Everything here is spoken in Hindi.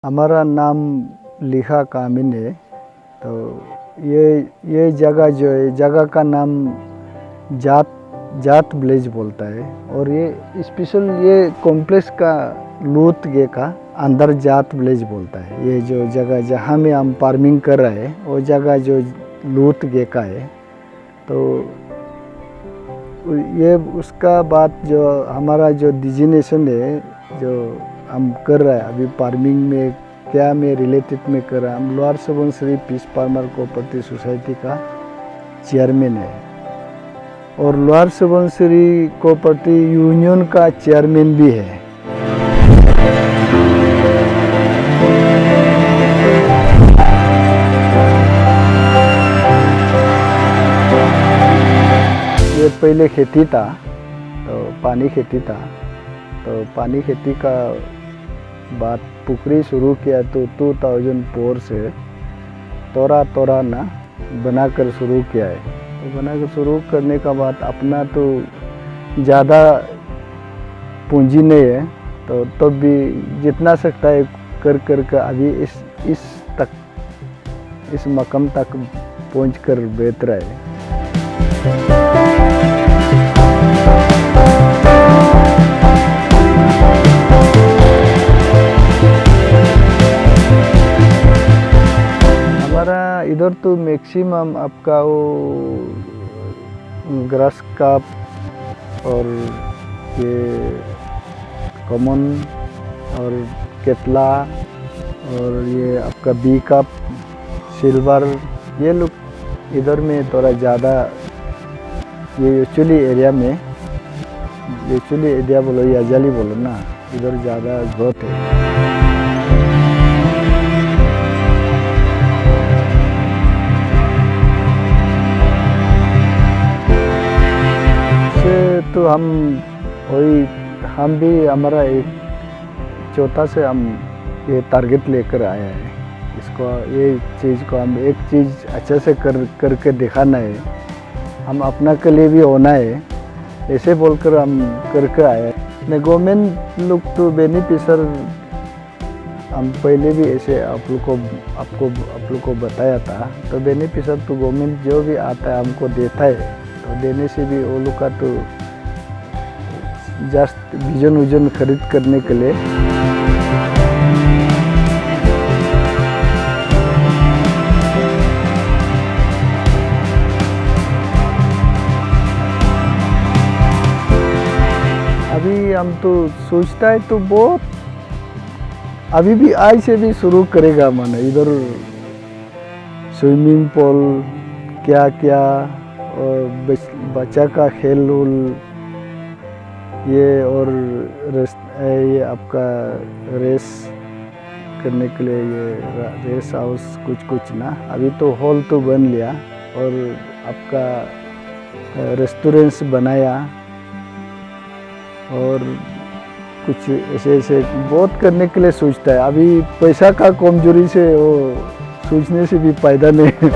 हमारा नाम लिखा कामिन है। तो ये जगह जो है, जगह का नाम जात विलेज बोलता है। और ये स्पेशल ये कॉम्प्लेक्स का लूत गे का अंदर जात विलेज बोलता है। ये जो जगह जहाँ में हम फार्मिंग कर रहे हैं वो जगह जो लूत गे का है। तो ये उसका बाद जो हमारा जो डिजिनेशन है जो हम कर रहे हैं अभी फार्मिंग में क्या में रिलेटेड में कर रहा है। हम lower Subansiri peace farmer cooperative society का चेयरमैन है और लोअर सुबनसिरी कोऑपरेटिव यूनियन का चेयरमैन भी है। ये पहले खेती था, तो पानी खेती था। तो पानी खेती का बाद पुखरी शुरू किया तो 2004 से तोरा ना बनाकर शुरू किया है। तो बनाकर शुरू करने का बाद अपना तो ज़्यादा पूंजी नहीं है, तो भी जितना सकता है कर अभी इस मकाम तक पहुँच कर बेच रहा है। इधर तो मैक्सिमम आपका वो ग्रास कप और ये कॉमन और केतला और ये आपका बी कप सिल्वर, ये लोग इधर में थोड़ा ज़्यादा ये यूजुअली एरिया में यूजुअली एरिया बोलो या जाली बोलो ना, इधर ज़्यादा ग्रोथ है। तो हम भी हमारा एक चौथा से हम ये टारगेट लेकर आए हैं। इसको ये चीज़ को हम एक चीज़ अच्छे से करके दिखाना है, हम अपना के लिए भी होना है, ऐसे बोलकर हम करके आए हैं। गवर्नमेंट लोग तो बेनिफिशर हम पहले भी ऐसे आप लोग को बताया था। तो बेनिफिशर तो गवर्नमेंट जो भी आता है हमको देता है। तो देने से भी वो लोग का तो जस्ट विजन खरीद करने के लिए अभी हम तो सोचता है तो बहुत अभी भी आज से भी शुरू करेगा मन। इधर स्विमिंग पूल क्या और बच्चा का खेल ये और ये आपका रेस करने के लिए ये रेस हाउस कुछ ना। अभी तो हॉल तो बन लिया और आपका रेस्टोरेंट्स बनाया और कुछ ऐसे बहुत करने के लिए सोचता है। अभी पैसा का कमजोरी से वो सोचने से भी फायदा नहीं है।